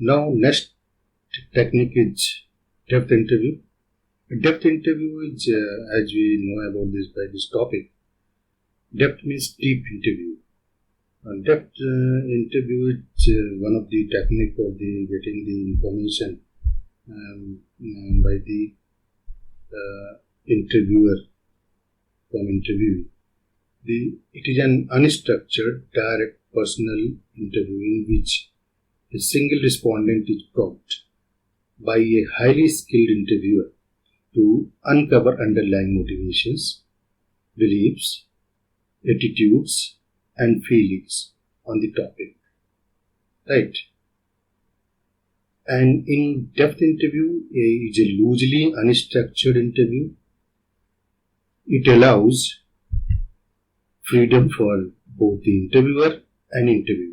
Now, next technique is depth interview. A depth interview is, as we know about this by this topic, depth means deep interview. Depth interview is one of the technique of the getting the information by the interviewer from interviewee. It is an unstructured, direct personal interview in which a single respondent is probed by a highly skilled interviewer to uncover underlying motivations, beliefs, attitudes, and feelings on the topic. Right? And in-depth interview is a loosely unstructured interview. It allows freedom for both the interviewer and interviewee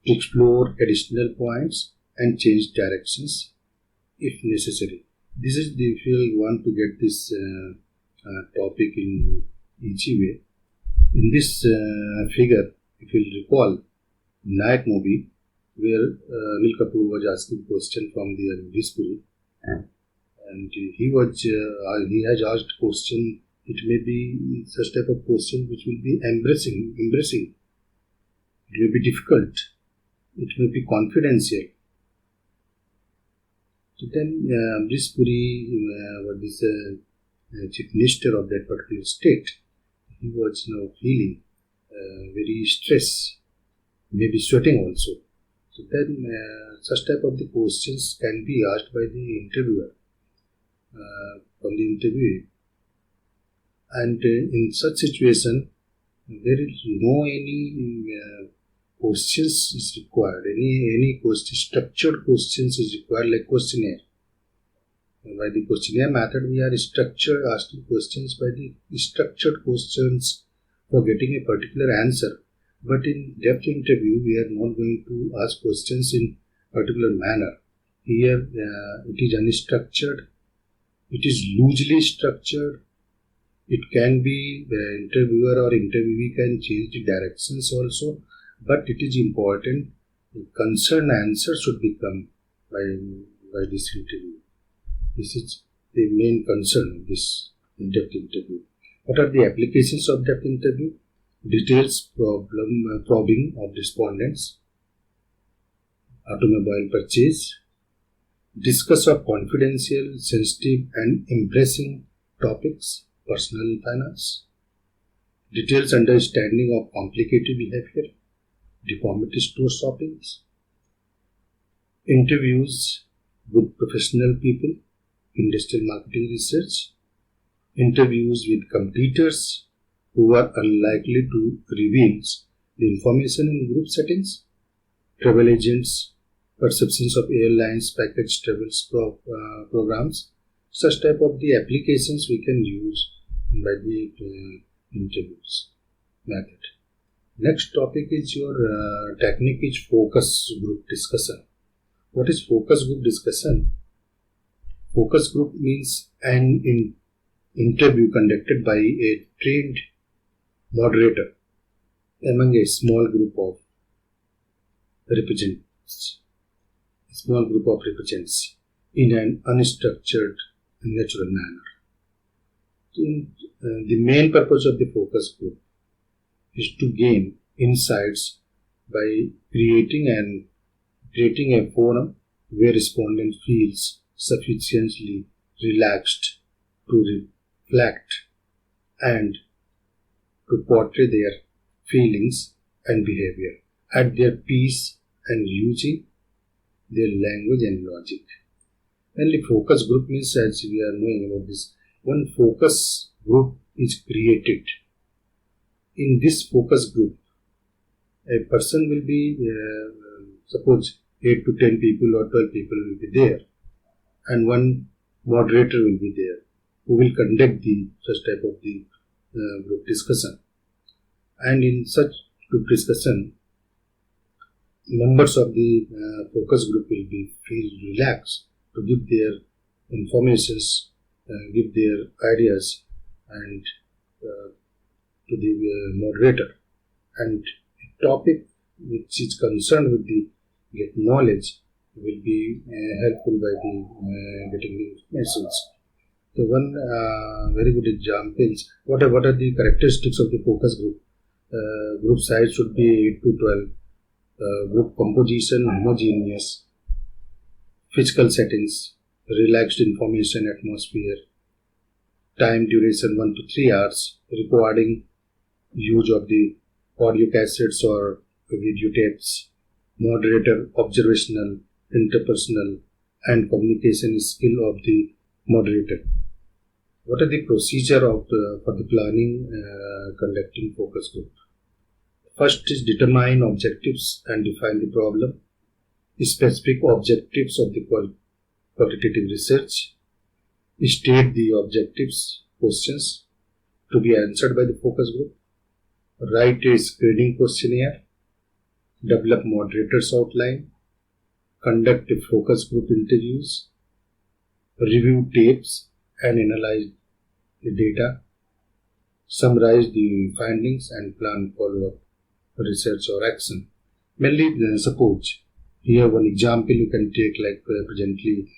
to explore additional points and change directions if necessary. This is if you want to get this topic in easy way. In this figure, if you recall, Nayak movie, where Anil Kapoor was asking question from the Amrish Puri, and he has asked question. It may be such type of question which will be embracing. It may be difficult. It may be confidential. So then Amrish Puri was this chief minister of that particular state. He was now feeling very stressed, maybe sweating also. So then such type of the questions can be asked by the interviewer from the interviewee. And in such situation, there is no any questions is required. Any question, structured questions is required, like questionnaire. By the questionnaire method, we are asking questions by the structured questions for getting a particular answer. But in depth interview, we are not going to ask questions in particular manner. Here, it is unstructured. It is loosely structured. It can be the interviewer or interviewee can change the directions also, but it is important the concerned answer should become by this interview. This is the main concern of this in-depth interview. What are the applications of depth interview? Details probing of respondents, automobile purchase, discuss of confidential, sensitive and embarrassing topics, personal finance, details understanding of complicated behavior, department store shoppings, interviews with professional people, industrial marketing research, interviews with competitors who are unlikely to reveal the information in group settings, travel agents, perceptions of airlines, package travels programs. Such type of the applications we can use by the interviews method. Next topic is your technique is focus group discussion. What is focus group discussion? Focus group means an interview conducted by a trained moderator among a small group of representatives in an unstructured and natural manner. The main purpose of the focus group is to gain insights by creating a forum where respondent feels sufficiently relaxed to reflect and to portray their feelings and behavior at their peace and using their language and logic. And the focus group means, as we are knowing about this, one focus group is created. In this focus group, a person will be, suppose 8 to 10 people or 12 people will be there, and one moderator will be there who will conduct the such type of the group discussion. And in such group discussion, members of the focus group will be feel relaxed to give their informations, give their ideas and to the moderator, and a topic which is concerned with the get knowledge will be helpful by the getting the information. So one very good examples. What are the characteristics of the focus group? Group size should be 8 to 12. Group composition homogeneous. Physical settings, relaxed information atmosphere. Time duration 1 to 3 hours. Recording use of the audio cassettes or video tapes. Moderator observational, interpersonal and communication skill of the moderator. What are the procedure for the planning conducting focus group? First is determine objectives and define the problem. Specific objectives of the qualitative research. State the objectives, questions to be answered by the focus group. Write a screening questionnaire. Develop moderator's outline. Conduct a focus group interviews. Review tapes and analyze the data. Summarize the findings and plan follow-up research or action. Mainly, suppose here one example you can take, like presently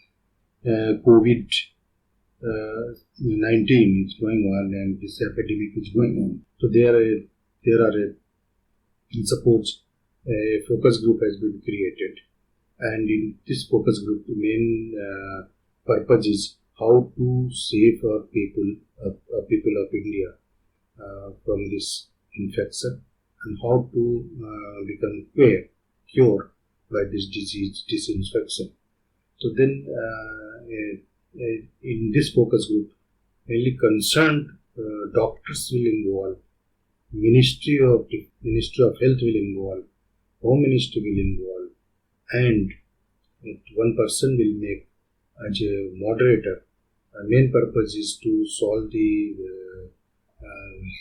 COVID-19 is going on and this epidemic is going on. So suppose a focus group has been created, and in this focus group the main purpose is how to save our people of India from this infection, and how to become cure by this disease, this infection. So then in this focus group, mainly concerned doctors will involve, Ministry of Health will involve, Home Ministry will involve, and one person will make as a moderator. Main purpose is to solve the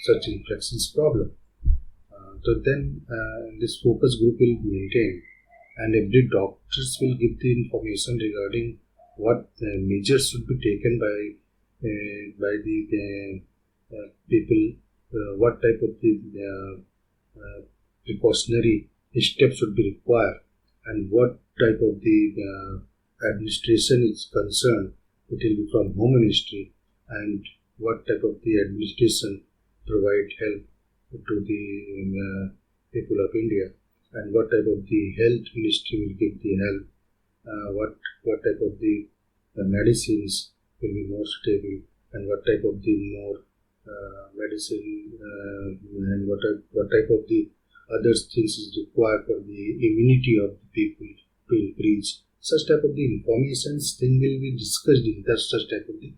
such infections problem. So then this focus group will be maintained, and every doctors will give the information regarding what measures should be taken by the people, what type of the precautionary steps should be required, and what type of the administration is concerned. It will be from Home Ministry, and what type of the administration provide help to the people of India, and what type of the Health Ministry will give the help, what type of the medicines will be more stable, and what type of the more medicine and what type of the other things is required for the immunity of the people to increase. Such type of the informations thing will be discussed in such type of the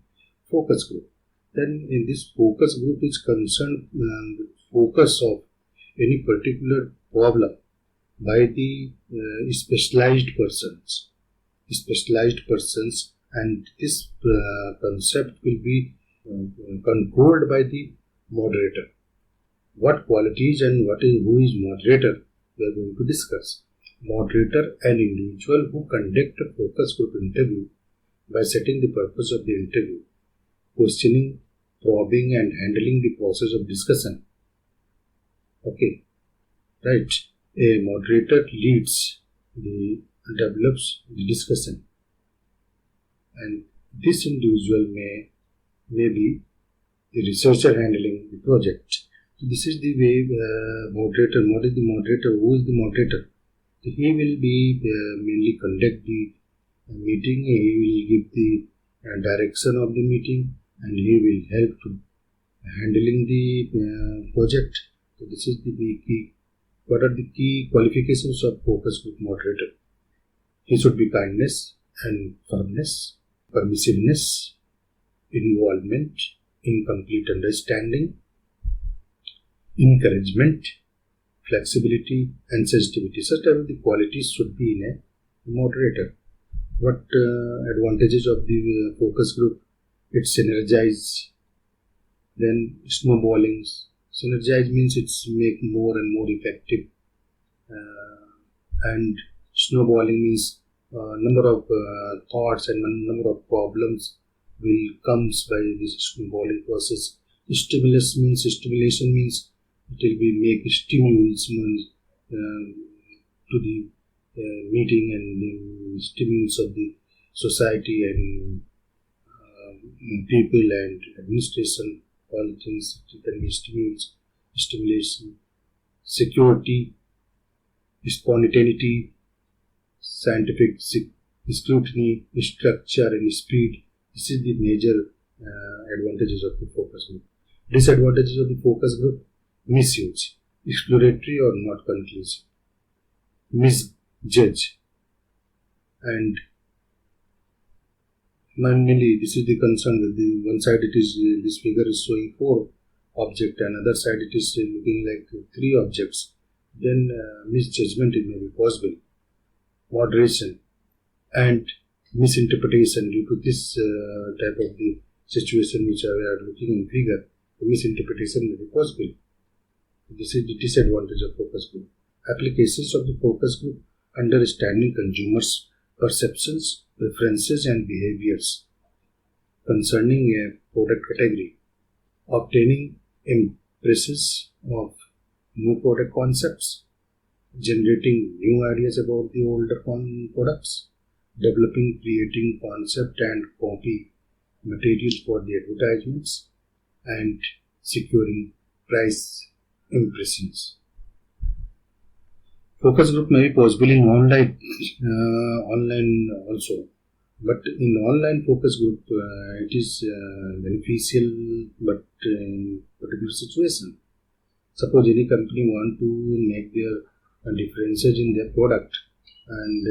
focus group. Then in this focus group is concerned with focus of any particular problem by the specialized persons, and this concept will be controlled by the moderator. What qualities and who is moderator we are going to discuss. Moderator, an individual who conduct a focus group interview by setting the purpose of the interview, questioning, probing and handling the process of discussion. Okay, right. A moderator develops the discussion, and this individual may be the researcher handling the project. So this is the way moderator. What is the moderator? Who is the moderator? So he will be mainly conduct the meeting. He will give the direction of the meeting, and he will help to handling the project. So this is the key. What are the key qualifications of focus group moderator? He should be kindness and firmness, permissiveness, involvement, incomplete understanding, encouragement, flexibility and sensitivity. Such type of the qualities should be in a moderator. What advantages of the focus group? It synergize. Then snowballing. Synergize means it's make more and more effective. And snowballing means number of thoughts and number of problems will comes by this snowballing process. Stimulation means it will be make stimulus to the meeting and stimulus of the society and people and administration, politics. It can be stimulation, security, spontaneity, scientific scrutiny, structure, and speed. This is the major advantages of the focus group. Disadvantages of the focus group: misuse, exploratory or not conclusive, misjudge, and mainly this is the concern with the one side it is this figure is showing 4 objects and other side it is looking like 3 objects. Then misjudgment it may be possible, moderation and misinterpretation due to this type of the situation which we are looking in figure. The misinterpretation may be possible. This is the disadvantage of focus group. Applications of the focus group: understanding consumers' perceptions, preferences and behaviors concerning a product category, obtaining impressions of new product concepts, generating new ideas about the older products, developing, creating concept and copy materials for the advertisements, and securing price impressions. Focus group may be possible in online also, but in online focus group it is beneficial, but in particular situation. Suppose any company want to make their differences in their product and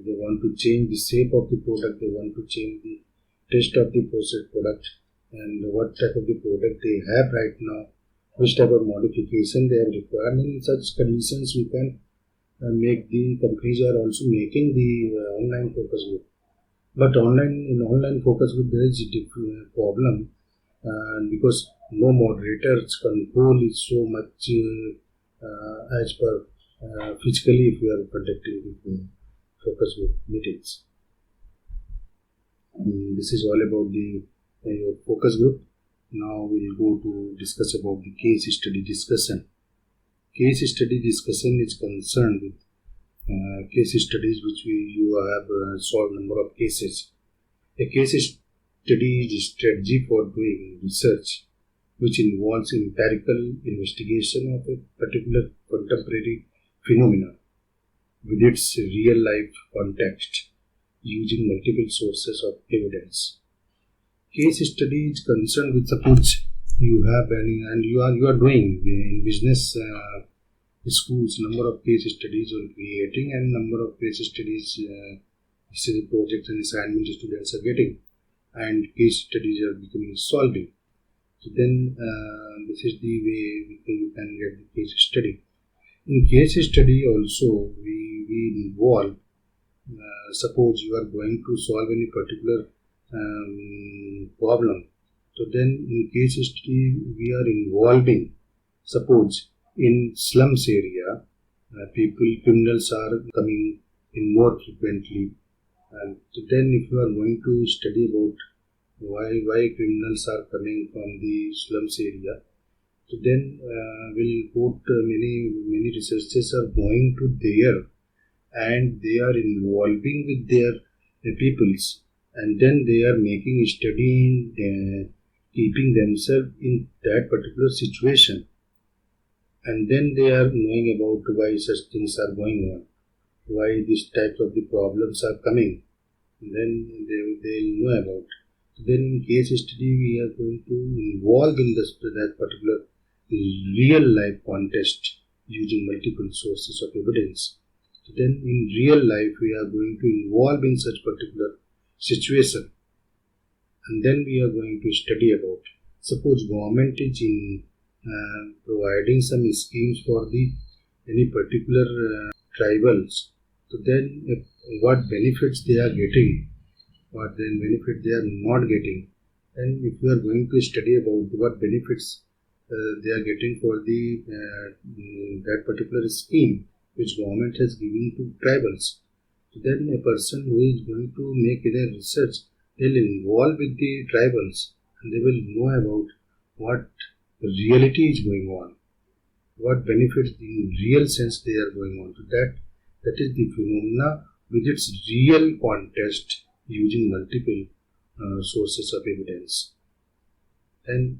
they want to change the shape of the product, they want to change the taste of the processed product and what type of the product they have right now, which type of modification they have required. In such conditions we can make the companies are also making the online focus group. But in online focus group there is a different problem because no moderators control is so much as per physically if we are conducting the focus group meetings. This is all about the focus group. Now we will go to discuss about the case study discussion. Case study discussion is concerned with case studies which you have solved number of cases. A case study is a strategy for doing research which involves empirical investigation of a particular contemporary phenomenon with its real life context using multiple sources of evidence. Case study is concerned with, suppose you have and you are doing in business schools number of case studies on creating and number of case studies projects and assignment students are getting and case studies are becoming solving. So then this is the way you can get the case study. In case study also we involve suppose you are going to solve any particular problem. So then in case study we are involving, suppose in slums area criminals are coming in more frequently, and so then if you are going to study about why criminals are coming from the slums area, so then we'll put many researchers are going to there and they are involving with their peoples, and then they are making a study keeping themselves in that particular situation, and then they are knowing about why such things are going on, why these types of the problems are coming, and then they will know about. Then in case study we are going to involve in that particular real life context using multiple sources of evidence. So then in real life we are going to involve in such particular situation, and then we are going to study about, suppose government is in providing some schemes for any particular tribals. So then what benefits they are getting, what then benefit they are not getting, and if you are going to study about what benefits they are getting for that particular scheme which government has given to tribals. So then a person who is going to make their research, they will involve with the tribals and they will know about what reality is going on, what benefits in real sense they are going on. So that is the phenomena with its real context using multiple sources of evidence. Then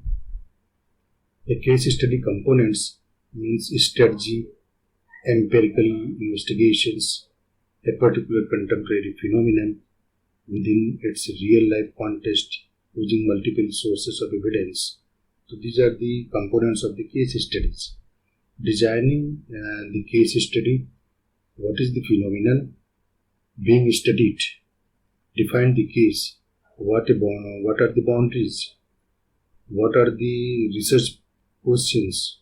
a case study components means strategy, empirical investigations, a particular contemporary phenomenon within its real life context using multiple sources of evidence. So these are the components of the case studies. Designing the case study. What is the phenomenon being studied? Define the case. What are the boundaries? What are the research questions?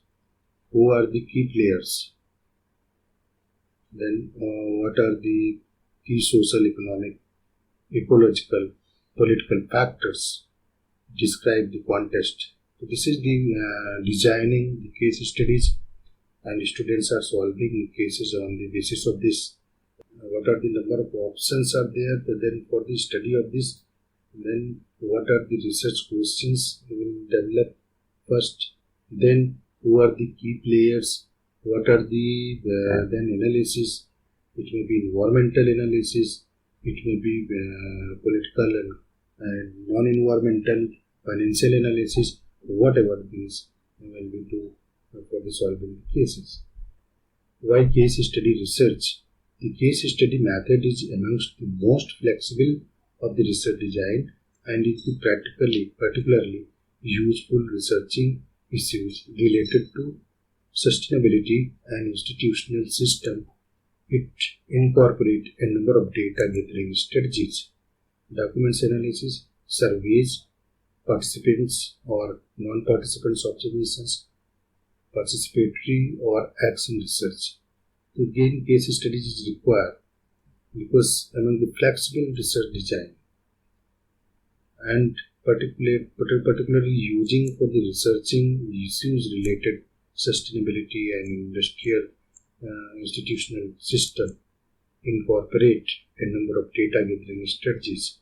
Who are the key players? Then what are the key social, economic, ecological, political factors? Describe the context. So this is the designing the case studies, and students are solving cases on the basis of this. What are the number of options are there? Then for the study of this, then what are the research questions we will develop first? Then who are the key players? What are the then analysis? It may be environmental analysis. It may be political and non-environmental, financial analysis. Whatever these will be do for the solving the cases. Why case study research? The case study method is amongst the most flexible of the research design and is particularly useful researching issues related to sustainability and institutional system. It incorporates a number of data gathering strategies, documents analysis, surveys, participants or non-participants observations, participatory or action research. To gain case studies is required because among the flexible research design and particularly using for the researching issues related sustainability and industrial institutional system, incorporate a number of data gathering strategies.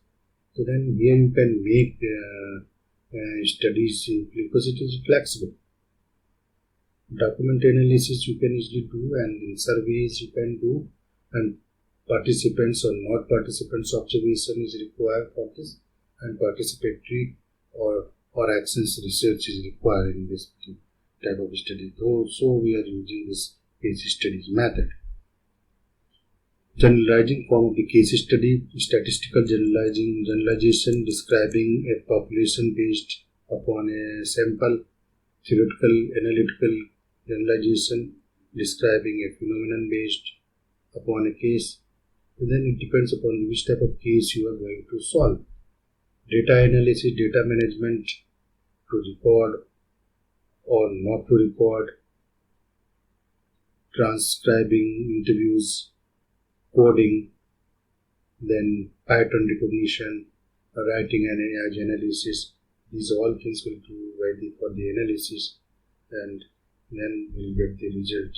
So then here you can make studies because it is flexible. Document analysis you can easily do, and in surveys you can do, and participants or not participants observation is required for this, and participatory or actions research is required in this type of study. So we are using this case studies method. Generalizing form of the case study, statistical generalization describing a population based upon a sample, theoretical analytical generalization describing a phenomenon based upon a case. And then it depends upon which type of case you are going to solve. Data analysis, data management, to record or not to record, transcribing interviews, coding, then pattern recognition, writing an edge analysis. These all things will do for the analysis, and then we'll get the result